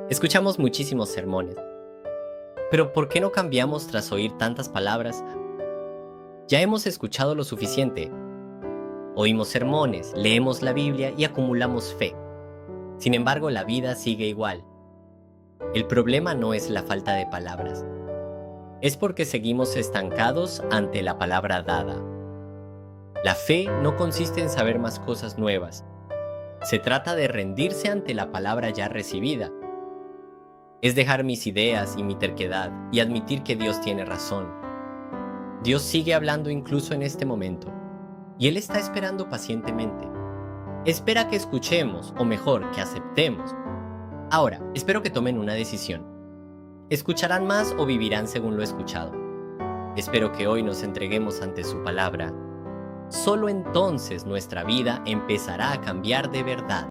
Escuchamos muchísimos sermones, pero ¿por qué no cambiamos tras oír tantas palabras? Ya hemos escuchado lo suficiente. Oímos sermones, leemos la Biblia y acumulamos fe. Sin embargo, la vida sigue igual. El problema no es la falta de palabras. Es porque seguimos estancados ante la palabra dada. La fe no consiste en saber más cosas nuevas. Se trata de rendirse ante la palabra ya recibida. Es dejar mis ideas y mi terquedad y admitir que Dios tiene razón. Dios sigue hablando incluso en este momento, y Él está esperando pacientemente. Espera que escuchemos, o mejor, que aceptemos. Ahora, espero que tomen una decisión. ¿Escucharán más o vivirán según lo escuchado? Espero que hoy nos entreguemos ante su palabra. Solo entonces nuestra vida empezará a cambiar de verdad.